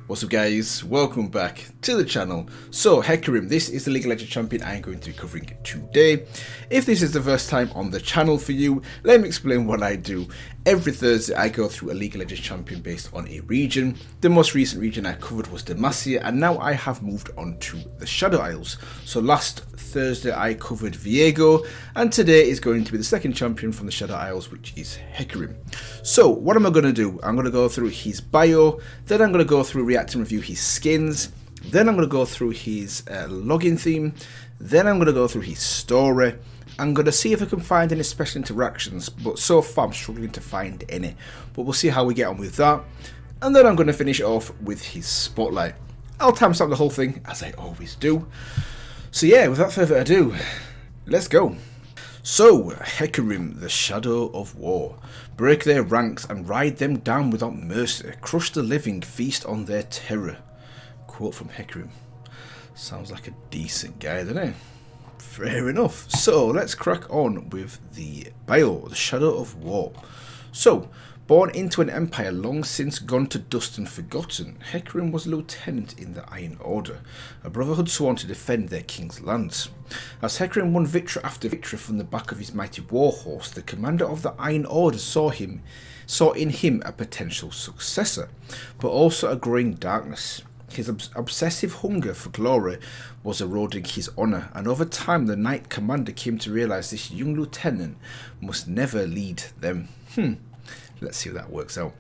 What's up guys, welcome back to the channel. So Hecarim, this is the League of Legends champion I'm going to be covering today. If this is the first time on the channel for you, let me explain what I do. Every Thursday I go through a League of Legends champion based on a region. The most recent region I covered was Demacia, and now I have moved on to the Shadow Isles. So last Thursday I covered Muego, and today is going to be the second champion from the Shadow Isles, which is Hecarim. So what am I going to do? I'm going to go through his bio, then I'm going to go through react and review his skins, then I'm going to go through his login theme, then I'm going to go through his story. I'm going to see if I can find any special interactions, but so far I'm struggling to find any. But we'll see how we get on with that. And then I'm going to finish off with his spotlight. I'll timestamp the whole thing, as I always do. So yeah, without further ado, let's go. So, Hecarim, the Shadow of War. Break their ranks and ride them down without mercy. Crush the living, feast on their terror. Quote from Hecarim. Sounds like a decent guy, doesn't it? Fair enough. So let's crack on with the bio, the Shadow of War. So, born into an empire long since gone to dust and forgotten, Hecarim was a lieutenant in the Iron Order, a brotherhood sworn to defend their king's lands. As Hecarim won victory after victory from the back of his mighty warhorse, the commander of the Iron Order saw in him a potential successor, but also a growing darkness. His obsessive hunger for glory was eroding his honour, and over time the Knight Commander came to realise this young lieutenant must never lead them. Let's see how that works out.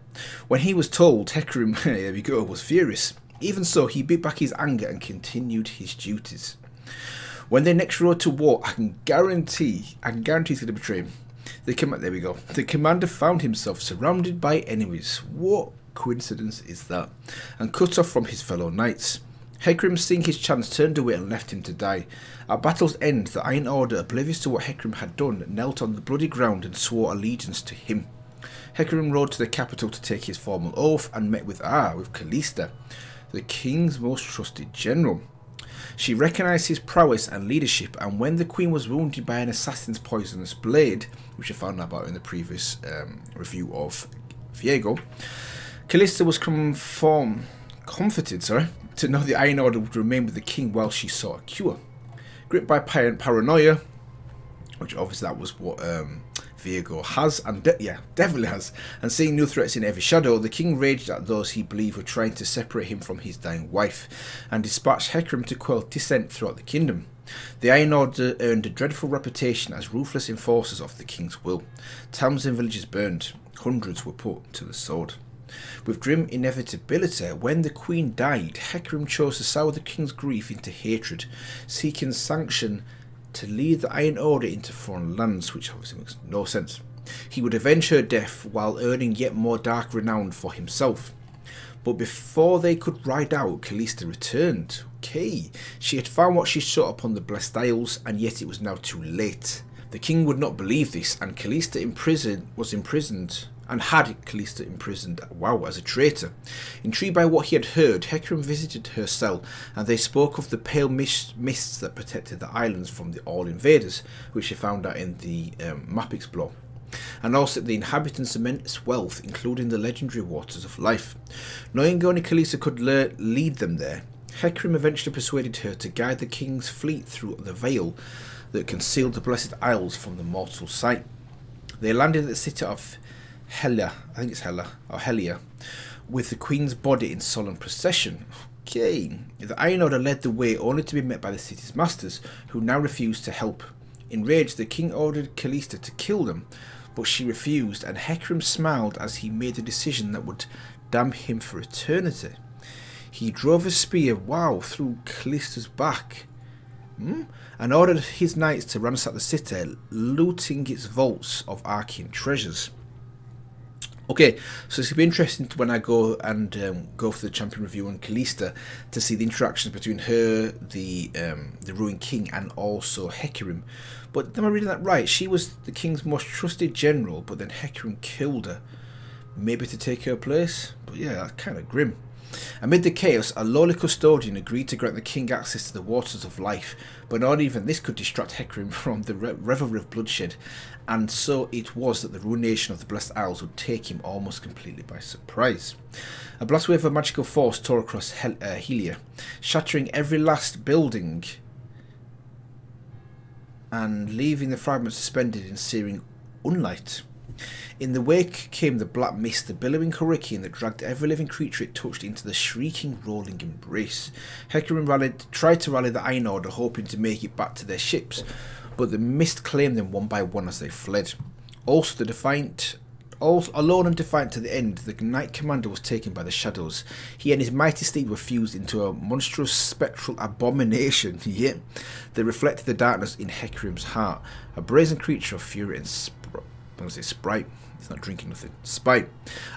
When he was told, Hecarim, there we go, was furious. Even so, he beat back his anger and continued his duties. When they next rode to war, I can guarantee he's going to betray him. There we go. The commander found himself surrounded by enemies. What coincidence is that? And cut off from his fellow knights. Hecarim, seeing his chance, turned away and left him to die. At battle's end, the Iron Order, oblivious to what Hecarim had done, knelt on the bloody ground and swore allegiance to him. Hecarim rode to the capital to take his formal oath and met with Kalista, the king's most trusted general. She recognised his prowess and leadership, and when the queen was wounded by an assassin's poisonous blade, which I found out about in the previous review of Muego, Kalista was comforted to know the Iron Order would remain with the king while she sought a cure. Gripped by paranoia, which obviously that was what Muego has, and definitely has, and seeing new threats in every shadow, the king raged at those he believed were trying to separate him from his dying wife, and dispatched Hecarim to quell dissent throughout the kingdom. The Iron Order earned a dreadful reputation as ruthless enforcers of the king's will. Towns and villages burned, hundreds were put to the sword. With grim inevitability, when the queen died, Hecarim chose to sour the king's grief into hatred, seeking sanction to lead the Iron Order into foreign lands, which obviously makes no sense. He would avenge her death while earning yet more dark renown for himself. But before they could ride out, Kalista returned. She had found what she sought upon the Blessed Isles, and yet it was now too late. The king would not believe this, and Kalista was imprisoned as a traitor. Intrigued by what he had heard, Hecarim visited her cell, and they spoke of the pale mists that protected the islands from the all invaders, which she found out in the map explore, and also the inhabitants' immense wealth, including the legendary waters of life. Knowing only Kalista could lead them there, Hecarim eventually persuaded her to guide the king's fleet through the veil that concealed the Blessed Isles from the mortal sight. They landed at the city of Helia, with the queen's body in solemn procession. The Iron Order led the way, only to be met by the city's masters, who now refused to help. Enraged, the king ordered Kalista to kill them, but she refused, and Hecarim smiled as he made a decision that would damn him for eternity. He drove a spear, through Kalista's back, and ordered his knights to ransack the city, looting its vaults of arcane treasures. Okay, so it's going to be interesting when I go and go for the champion review on Kalista to see the interactions between her, the ruined king, and also Hecarim. But am I reading that right? She was the king's most trusted general, but then Hecarim killed her, maybe to take her place. But yeah, that's kind of grim. Amid the chaos, a lowly custodian agreed to grant the king access to the waters of life, but not even this could distract Hecarim from the revelry of bloodshed, and so it was that the ruination of the Blessed Isles would take him almost completely by surprise. A blast wave of magical force tore across Helia, shattering every last building and leaving the fragments suspended in searing unlight. In the wake came the black mist, the billowing hurricane that dragged every living creature it touched into the shrieking, rolling embrace. Hecarim tried to rally the Iron Order, hoping to make it back to their ships, but the mist claimed them one by one as they fled. Alone and defiant to the end, the Knight Commander was taken by the shadows. He and his mighty steed were fused into a monstrous spectral abomination, that reflected the darkness in Hecarim's heart. A brazen creature of fury and sprite. He's not drinking nothing. Spite.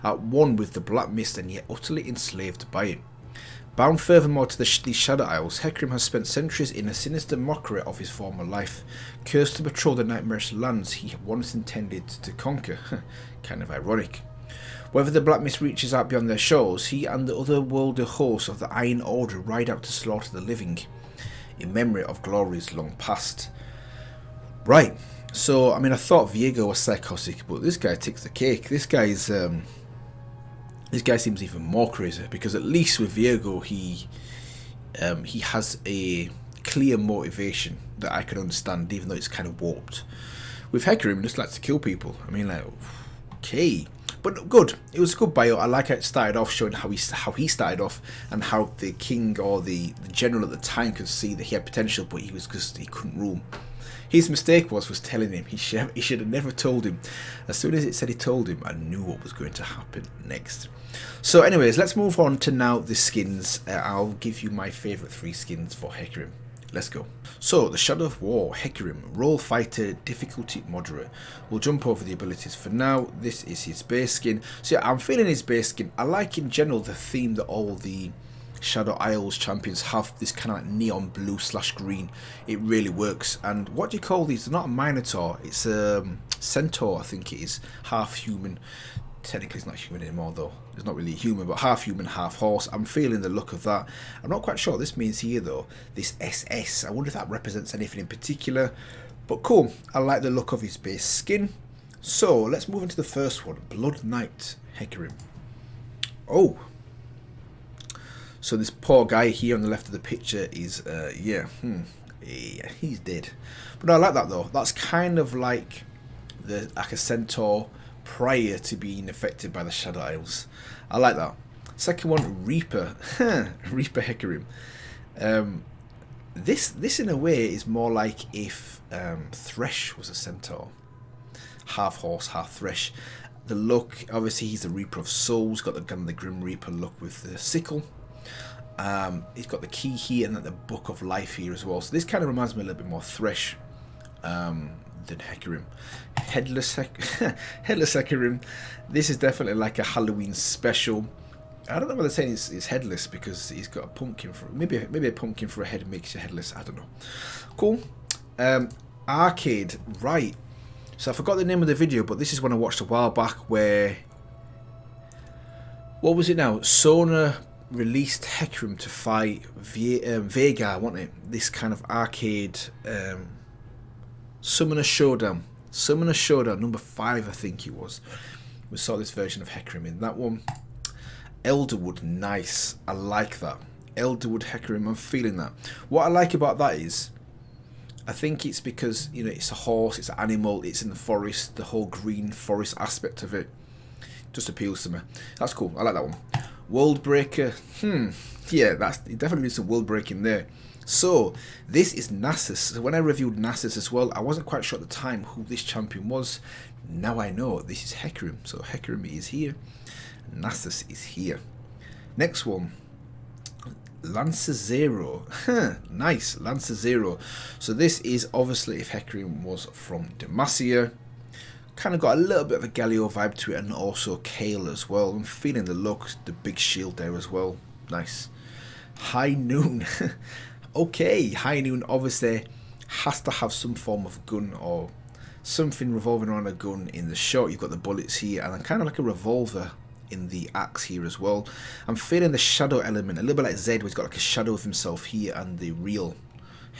At one with the black mist and yet utterly enslaved by it. Bound furthermore to these Shadow Isles, Hecarim has spent centuries in a sinister mockery of his former life, cursed to patrol the nightmarish lands he once intended to conquer. Kind of ironic. Whether the black mist reaches out beyond their shores, he and the otherworldly hosts of the Iron Order ride out to slaughter the living, in memory of glories long past. Right. So, I mean, I thought Viego was psychotic, but this guy takes the cake. This guy seems even more crazy, because at least with Viego, he has a clear motivation that I can understand, even though it's kind of warped. With Hecarim, he just likes to kill people. I mean, like, okay, but good. It was a good bio. I like how it started off showing how he started off, and how the king or the general at the time could see that he had potential, but he couldn't rule. His mistake was telling him. He should have never told him. As soon as it said he told him, I knew what was going to happen next. So anyways, let's move on to now the skins. I'll give you my favourite 3 skins for Hecarim. Let's go. So, the Shadow of War, Hecarim, Role Fighter, Difficulty Moderate. We'll jump over the abilities for now. This is his base skin. So yeah, I'm feeling his base skin. I like in general the theme that all the Shadow Isles champions have, this kind of like neon blue / green. It really works. And what do you call these? They're not a Minotaur, it's a Centaur, I think it is. Half human. Technically it's not human anymore though. It's not really human, but half human, half horse. I'm feeling the look of that. I'm not quite sure what this means here though. This SS. I wonder if that represents anything in particular. But cool. I like the look of his base skin. So let's move into the first one. Blood Knight Hecarim. Oh. So this poor guy here on the left of the picture is, yeah, he's dead. But I like that though. That's kind of like a centaur prior to being affected by the Shadow Isles. I like that. Second one, Reaper. Reaper Hecarim. This in a way is more like if Thresh was a centaur. Half horse, half Thresh. The look, obviously he's the Reaper of Souls, got the Grim Reaper look with the sickle. He's got the key here and then the Book of Life here as well. So this kind of reminds me a little bit more Thresh than Hecarim. Headless Hecarim. This is definitely like a Halloween special. I don't know whether saying it's headless because he's got a pumpkin for maybe a pumpkin for a head makes you headless. I don't know. Cool. Arcade, right? So I forgot the name of the video, but this is one I watched a while back where, what was it now? Sona released Hecarim to fight Vega, wasn't it? This kind of arcade Summoner Showdown. Summoner Showdown number 5, I think it was. We saw this version of Hecarim in that one. Elderwood, nice. I like that. Elderwood Hecarim, I'm feeling that. What I like about that is, I think it's because, you know, it's a horse, it's an animal, it's in the forest, the whole green forest aspect of it just appeals to me. That's cool. I like that one. World Breaker. Yeah, that's definitely some world breaking there. So this is Nasus. So when I reviewed Nasus as well, I wasn't quite sure at the time who this champion was. Now I know. This is Hecarim. So Hecarim is here. Nasus is here. Next one. Lancer Zero. Nice. Lancer Zero. So this is obviously if Hecarim was from Demacia. Kind of got a little bit of a Galio vibe to it, and also Kale as well. I'm feeling the look, the big shield there as well. Nice. High Noon. Okay, High Noon obviously has to have some form of gun or something revolving around a gun in the shot. You've got the bullets here, and then kind of like a revolver in the axe here as well. I'm feeling the shadow element, a little bit like Zed, where he's got like a shadow of himself here, and the real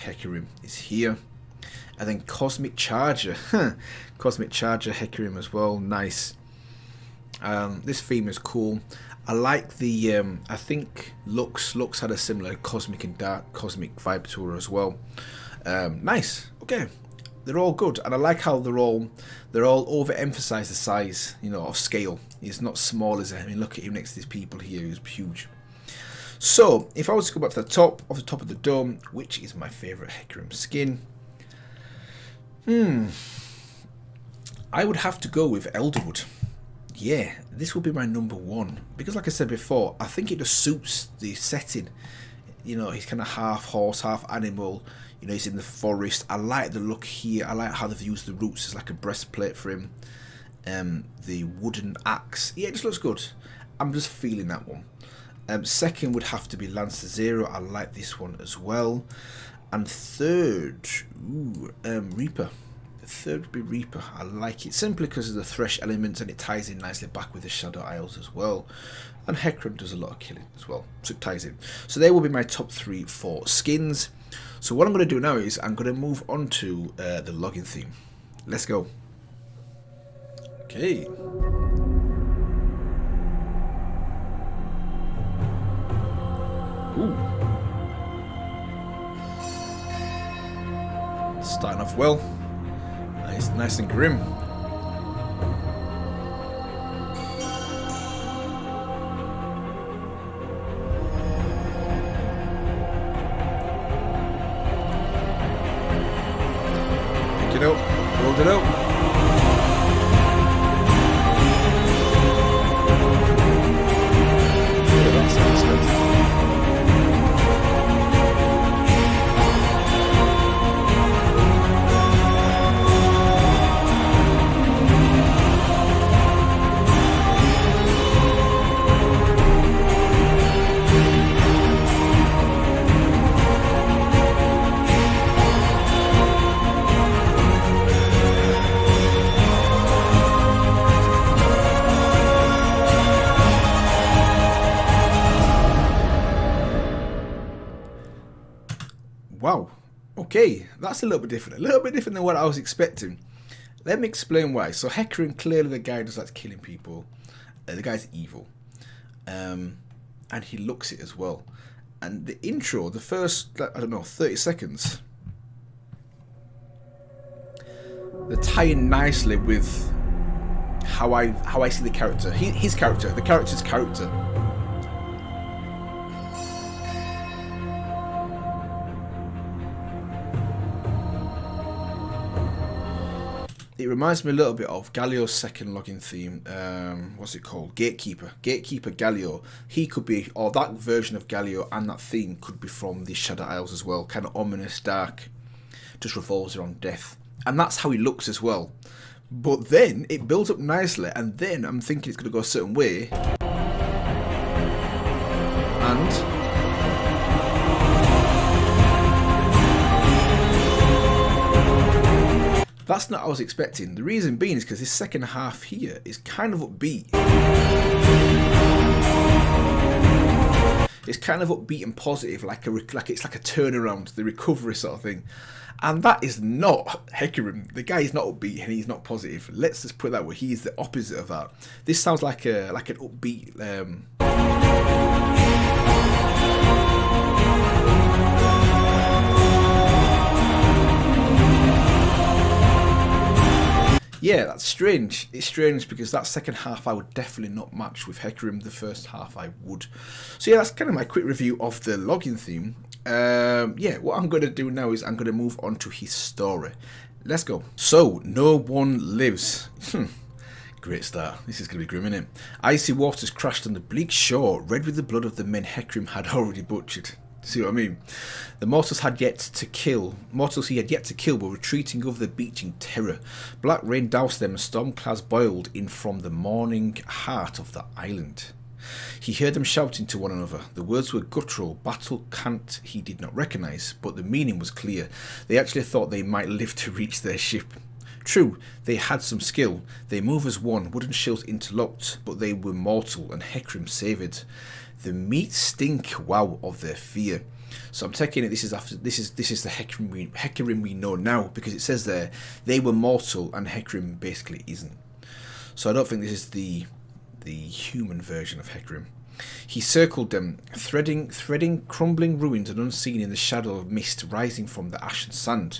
Hecarim is here. And then Cosmic Charger, Cosmic Charger Hecarim as well, nice. This theme is cool. I like the, I think Lux had a similar Cosmic and Dark Cosmic vibe to her as well. Nice, okay. They're all good, and I like how they're all overemphasize the size, you know, of scale. It's not small as I mean, look at him next to these people here, who's huge. So, if I was to go back to the top of the dome, which is my favorite Hecarim skin, I would have to go with Elderwood. Yeah, this will be my number one because, like I said before, I think it just suits the setting. You know, he's kind of half horse, half animal. You know, he's in the forest. I like the look here. I like how they've used the roots as like a breastplate for him. The wooden axe. Yeah, it just looks good. I'm just feeling that one. Second would have to be Lancer Zero. I like this one as well. And third, Reaper. The third would be Reaper. I like it simply because of the thresh elements, and it ties in nicely back with the Shadow Isles as well. And Hecarim does a lot of killing as well, so it ties in. So they will be my top 3 for skins. So what I'm going to do now is I'm going to move on to the login theme. Let's go. Okay. Ooh. Starting off well. Nice and grim. Pick it up, hold it up. Yeah, that's unexpected. Wow, okay, that's a little bit different than what I was expecting. Let me explain why. So Hecarim, clearly the guy just likes killing people. The guy's evil, and he looks it as well. And the intro, the first, I don't know, 30 seconds, they're tying nicely with how I see the character, his character, the character's character. It reminds me a little bit of Galio's second login theme. What's it called? Gatekeeper. Gatekeeper Galio. He could be, or that version of Galio and that theme could be from the Shadow Isles as well. Kind of ominous, dark, just revolves around death. And that's how he looks as well. But then it builds up nicely, and then I'm thinking it's going to go a certain way. And that's not what I was expecting. The reason being is because this second half here is kind of upbeat. It's kind of upbeat and positive, like it's like a turnaround, the recovery sort of thing. And that is not Hecarim. The guy is not upbeat and he's not positive. Let's just put it that way. He is the opposite of that. This sounds like an upbeat. Yeah, that's strange. It's strange because that second half I would definitely not match with Hecarim. The first half I would. So yeah, that's kind of my quick review of the login theme. Yeah, what I'm going to do now is I'm going to move on to his story. Let's go. So, no one lives. Great start. This is going to be grim, isn't it? Icy waters crashed on the bleak shore, red with the blood of the men Hecarim had already butchered. See what I mean? The mortals he had yet to kill were retreating over the beach in terror. Black rain doused them and storm clouds boiled in from the morning heart of the island. He heard them shouting to one another. The words were guttural, battle cant he did not recognise, but the meaning was clear. They actually thought they might live to reach their ship. True, they had some skill. They move as one, wooden shields interlocked, but they were mortal, and Hecarim saved. The meat stink, wow, of their fear. So I'm taking it this is the Hecarim we know now, because it says there they were mortal and Hecarim basically isn't. So I don't think this is the human version of Hecarim. He circled them, threading crumbling ruins and unseen in the shadow of mist rising from the ashen sand.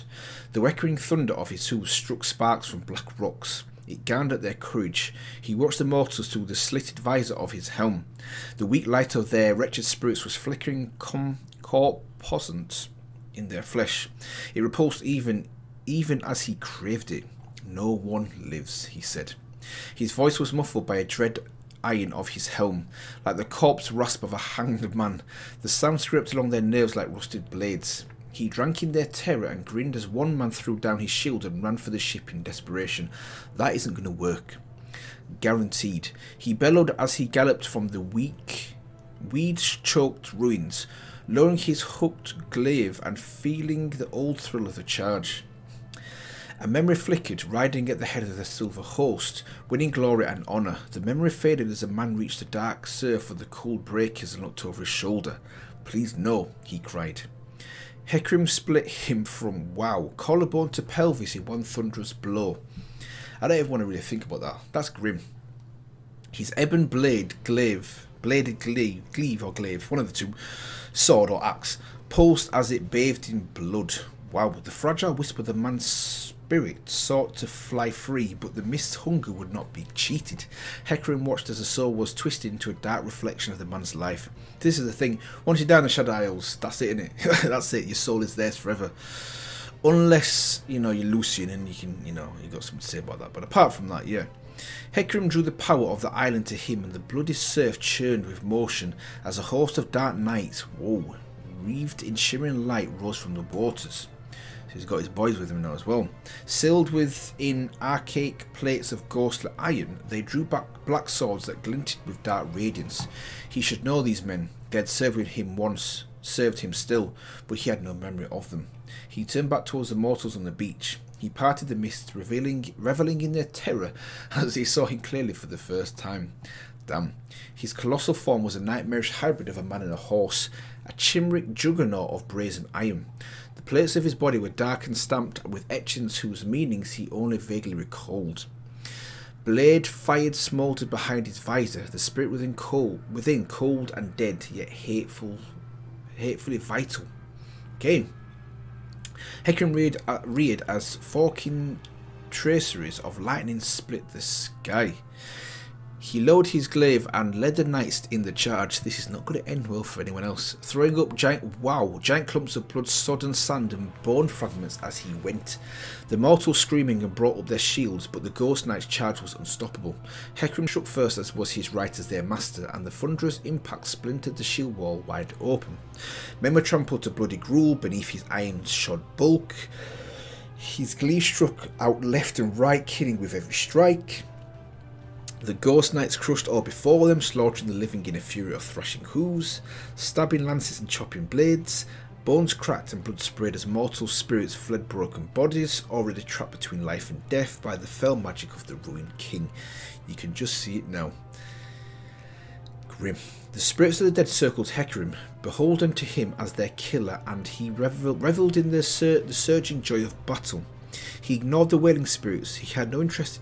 The echoing thunder of his hooves struck sparks from black rocks. It garnered their courage. He watched the mortals through the slitted visor of his helm. The weak light of their wretched spirits was flickering corposant in their flesh. It repulsed even as he craved it. No one lives, he said. His voice was muffled by a dread iron of his helm, like the corpse rasp of a hanged man. The sound scraped along their nerves like rusted blades. He drank in their terror and grinned as one man threw down his shield and ran for the ship in desperation. That isn't going to work. Guaranteed. He bellowed as he galloped from the weed-choked ruins, lowering his hooked glaive and feeling the old thrill of the charge. A memory flickered, riding at the head of the silver host, winning glory and honour. The memory faded as a man reached the dark surf of the cold breakers and looked over his shoulder. Please no, he cried. Hecarim split him from collarbone to pelvis in one thunderous blow. I don't even want to really think about that. That's grim. His ebon bladed glaive, one of the two, sword or axe, pulsed as it bathed in blood. Wow, the fragile whisper of the man's spirit sought to fly free, but the mist's hunger would not be cheated. Hecarim watched as the soul was twisted into a dark reflection of the man's life. This is the thing, once you're down the Shadow Isles, that's it, innit? That's it, your soul is theirs forever. Unless, you're Lucian and you can, you got something to say about that. But apart from that, yeah. Hecarim drew the power of the island to him, and the bloody surf churned with motion as a host of dark knights, wreathed in shimmering light, rose from the waters. So he's got his boys with him now as well. Sealed within archaic plates of ghostly iron, they drew back black swords that glinted with dark radiance. He should know these men. They had served him once, served him still, but he had no memory of them. He turned back towards the mortals on the beach. He parted the mist, reveling in their terror as they saw him clearly for the first time. Damn. His colossal form was a nightmarish hybrid of a man and a horse, a chimeric juggernaut of brazen iron. The plates of his body were dark and stamped with etchings whose meanings he only vaguely recalled. Blade fired smouldered behind his visor, the spirit within cold and dead, yet hatefully vital. Okay. Hecarim reared as forking traceries of lightning split the sky. He lowered his glaive and led the knights in the charge. This is not going to end well for anyone else. Throwing up giant clumps of blood, sodden sand and bone fragments as he went. The mortals screaming and brought up their shields, but the ghost knight's charge was unstoppable. Hecarim struck first, as was his right as their master, and the thunderous impact splintered the shield wall wide open. Men were trampled to bloody gruel beneath his iron-shod bulk. His glaive struck out left and right, killing with every strike. The ghost knights crushed all before them, slaughtering the living in a fury of thrashing hooves, stabbing lances and chopping blades. Bones cracked and blood sprayed as mortal spirits fled broken bodies, already trapped between life and death by the fell magic of the ruined king. You can just see it now. Grim. The spirits of the dead circled Hecarim, beholden to him as their killer, and he revelled in the surging joy of battle. He ignored the wailing spirits. He had no interest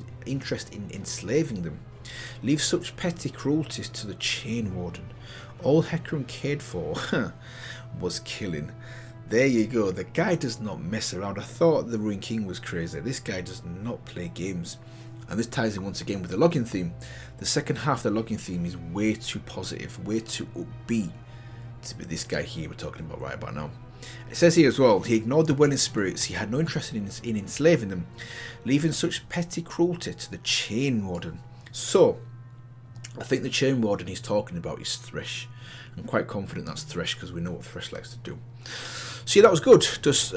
in enslaving them. Leave such petty cruelties to the chain warden. All Hecarim cared for was killing. There you go. The guy does not mess around. I thought the Ruined King was crazy. This guy does not play games. And this ties in once again with the login theme. The second half of the login theme is way too positive, way too upbeat to be this guy here we're talking about right about now. It says here as well, he ignored the wailing spirits. He had no interest in enslaving them, leaving such petty cruelty to the chain warden. So, I think the chain warden he's talking about is Thresh. I'm quite confident that's Thresh because we know what Thresh likes to do. So yeah, that was good. Just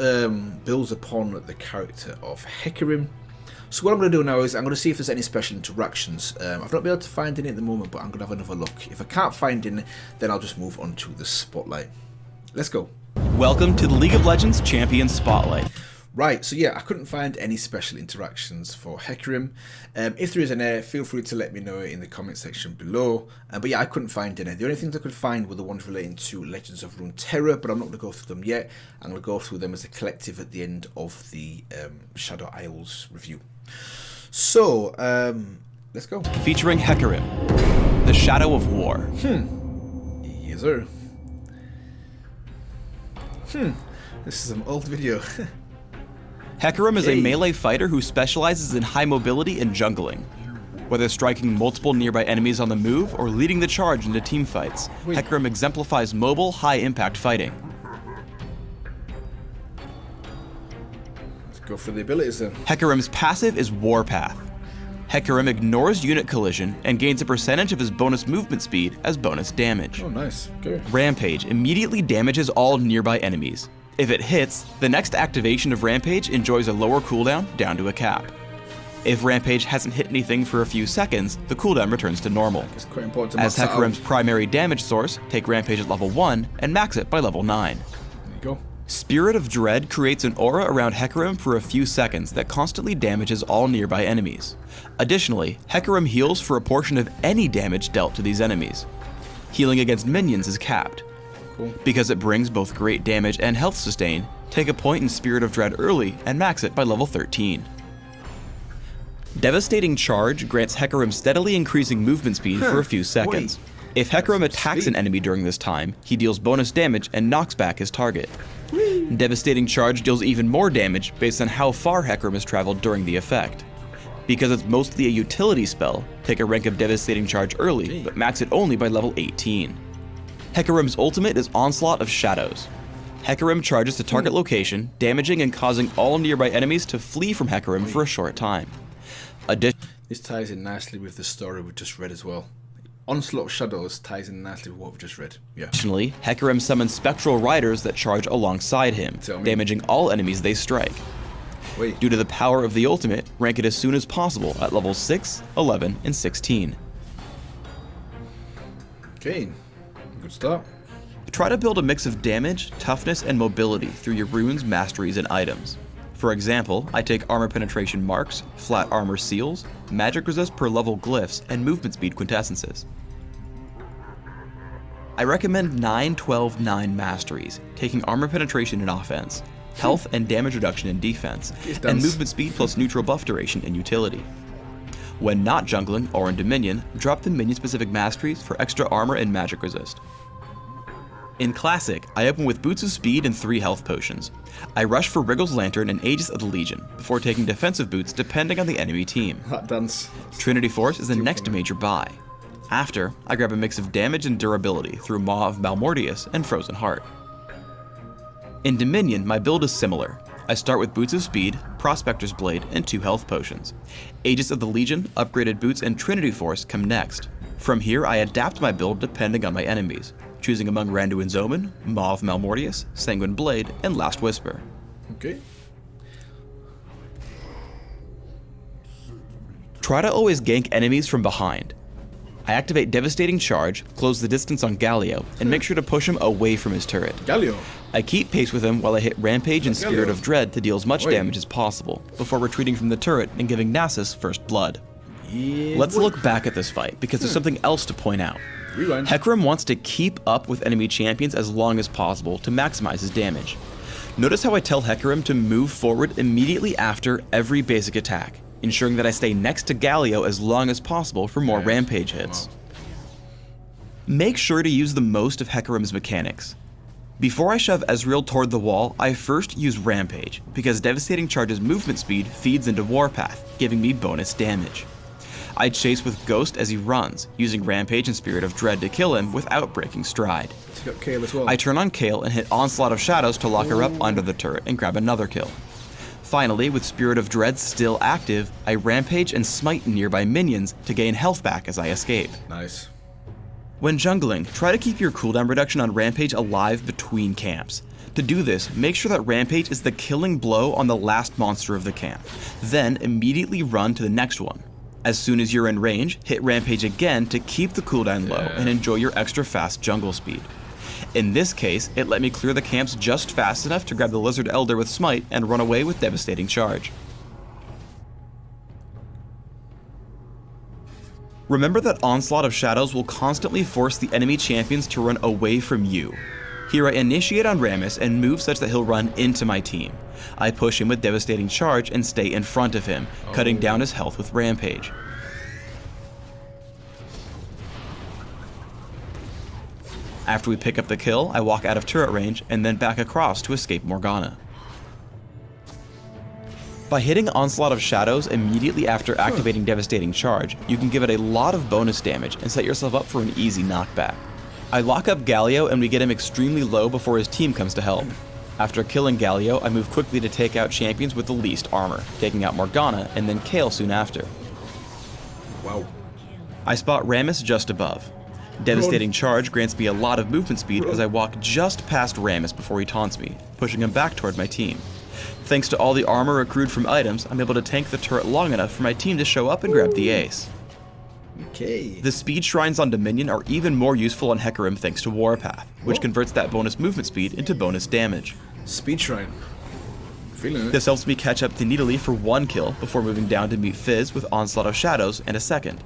builds upon the character of Hecarim. So what I'm going to do now is I'm going to see if there's any special interactions. I've not been able to find any at the moment, but I'm going to have another look. If I can't find any, then I'll just move on to the spotlight. Let's go. Welcome to the League of Legends Champion Spotlight. Right, so yeah, I couldn't find any special interactions for Hecarim. If there is any, feel free to let me know in the comment section below. But yeah, I couldn't find any. The only things I could find were the ones relating to Legends of Runeterra, but I'm not going to go through them yet. I'm going to go through them as a collective at the end of the Shadow Isles review. So, let's go. Featuring Hecarim, the Shadow of War. Yes, sir. This is an old video. Hecarim is a melee fighter who specializes in high mobility and jungling. Whether striking multiple nearby enemies on the move or leading the charge into teamfights, Hecarim exemplifies mobile, high-impact fighting. Let's go for the abilities then. Hecarim's passive is Warpath. Hecarim ignores unit collision and gains a percentage of his bonus movement speed as bonus damage. Oh, nice. Okay. Rampage immediately damages all nearby enemies. If it hits, the next activation of Rampage enjoys a lower cooldown down to a cap. If Rampage hasn't hit anything for a few seconds, the cooldown returns to normal. It's quite important to As Hecarim's primary damage source, take Rampage at level 1 and max it by level 9. There you go. Spirit of Dread creates an aura around Hecarim for a few seconds that constantly damages all nearby enemies. Additionally, Hecarim heals for a portion of any damage dealt to these enemies. Healing against minions is capped. Cool. Because it brings both great damage and health sustain, take a point in Spirit of Dread early and max it by level 13. Devastating Charge grants Hecarim steadily increasing movement speed for a few seconds. If Hecarim attacks an enemy during this time, he deals bonus damage and knocks back his target. Devastating Charge deals even more damage based on how far Hecarim has traveled during the effect. Because it's mostly a utility spell, take a rank of Devastating Charge early, but max it only by level 18. Hecarim's ultimate is Onslaught of Shadows. Hecarim charges to target location, damaging and causing all nearby enemies to flee from Hecarim for a short time. This ties in nicely with the story we just read as well. Onslaught of Shadows ties in nicely with what we've just read. Yeah. Additionally, Hecarim summons spectral riders that charge alongside him, damaging all enemies they strike. Due to the power of the ultimate, rank it as soon as possible at levels 6, 11, and 16. Okay. Good start. Try to build a mix of damage, toughness, and mobility through your runes, masteries, and items. For example, I take armor penetration marks, flat armor seals, magic resist per level glyphs, and movement speed quintessences. I recommend 9-12-9 masteries, taking armor penetration in offense, health and damage reduction in defense, and movement speed plus neutral buff duration in utility. When not jungling or in Dominion, drop the minion-specific masteries for extra armor and magic resist. In Classic, I open with Boots of Speed and 3 health potions. I rush for Wriggle's Lantern and Aegis of the Legion, before taking defensive boots depending on the enemy team. That dance. Trinity Force is the next major buy. After, I grab a mix of damage and durability through Maw of Malmortius and Frozen Heart. In Dominion, my build is similar. I start with Boots of Speed, Prospector's Blade, and 2 health potions. Aegis of the Legion, upgraded boots, and Trinity Force come next. From here, I adapt my build depending on my enemies, choosing among Randuin's Omen, Maw of Malmortius, Sanguine Blade, and Last Whisper. Okay. Try to always gank enemies from behind. I activate Devastating Charge, close the distance on Galio, and make sure to push him away from his turret. Galio. I keep pace with him while I hit Rampage and Spirit of Dread to deal as much damage as possible, before retreating from the turret and giving Nasus first blood. Let's look back at this fight, because there's something else to point out. Rewind. Hecarim wants to keep up with enemy champions as long as possible to maximize his damage. Notice how I tell Hecarim to move forward immediately after every basic attack, ensuring that I stay next to Galio as long as possible for more Rampage hits. Make sure to use the most of Hecarim's mechanics. Before I shove Ezreal toward the wall, I first use Rampage, because Devastating Charge's movement speed feeds into Warpath, giving me bonus damage. I chase with Ghost as he runs, using Rampage and Spirit of Dread to kill him without breaking stride. Got Kayle as well. I turn on Kayle and hit Onslaught of Shadows to lock her up under the turret and grab another kill. Finally, with Spirit of Dread still active, I Rampage and smite nearby minions to gain health back as I escape. Nice. When jungling, try to keep your cooldown reduction on Rampage alive between camps. To do this, make sure that Rampage is the killing blow on the last monster of the camp. Then, immediately run to the next one. As soon as you're in range, hit Rampage again to keep the cooldown low and enjoy your extra fast jungle speed. In this case, it let me clear the camps just fast enough to grab the Lizard Elder with Smite and run away with Devastating Charge. Remember that Onslaught of Shadows will constantly force the enemy champions to run away from you. Here I initiate on Rammus and move such that he'll run into my team. I push him with Devastating Charge and stay in front of him, cutting down his health with Rampage. After we pick up the kill, I walk out of turret range and then back across to escape Morgana. By hitting Onslaught of Shadows immediately after activating Devastating Charge, you can give it a lot of bonus damage and set yourself up for an easy knockback. I lock up Galio and we get him extremely low before his team comes to help. After killing Galio, I move quickly to take out champions with the least armor, taking out Morgana and then Kayle soon after. Wow. I spot Rammus just above. Devastating Charge grants me a lot of movement speed as I walk just past Rammus before he taunts me, pushing him back toward my team. Thanks to all the armor accrued from items, I'm able to tank the turret long enough for my team to show up and grab the ace. Okay. The speed shrines on Dominion are even more useful on Hecarim thanks to Warpath, which converts that bonus movement speed into bonus damage. Speed shrine. Feeling it. This helps me catch up to Nidalee for 1 kill before moving down to meet Fizz with Onslaught of Shadows and a second.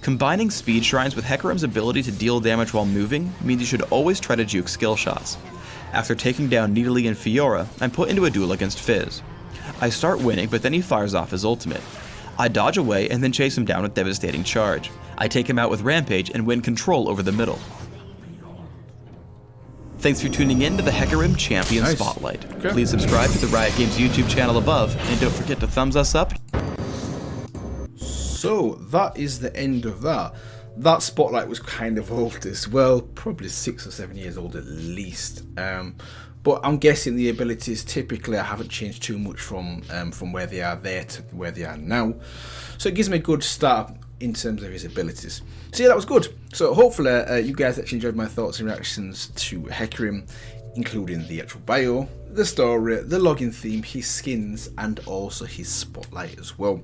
Combining speed shrines with Hecarim's ability to deal damage while moving means you should always try to juke skill shots. After taking down Nidalee and Fiora, I'm put into a duel against Fizz. I start winning, but then he fires off his ultimate. I dodge away and then chase him down with Devastating Charge. I take him out with Rampage and win control over the middle. Thanks for tuning in to the Hecarim Champion Spotlight. Okay. Please subscribe to the Riot Games YouTube channel above, and don't forget to thumbs us up. So that is the end of that. That spotlight was kind of old as well, probably 6 or 7 years old at least. But I'm guessing the abilities typically I haven't changed too much from where they are there to where they are now. So it gives me a good start in terms of his abilities. So yeah, that was good. So hopefully you guys actually enjoyed my thoughts and reactions to Hecarim, including the actual bio, the story, the login theme, his skins, and also his spotlight as well.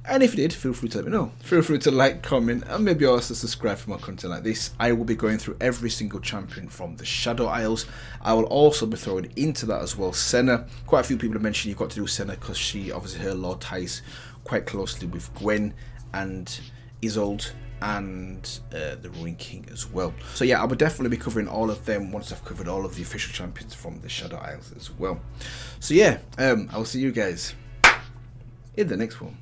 And if you did, feel free to let me know. Feel free to like, comment, and maybe also subscribe for more content like this. I will be going through every single champion from the Shadow Isles. I will also be throwing into that as well Senna. Quite a few people have mentioned you've got to do Senna because she, obviously her lore ties quite closely with Gwen and Isolde and the Ruin King as well. So yeah, I will definitely be covering all of them once I've covered all of the official champions from the Shadow Isles as well. So yeah, I will see you guys in the next one.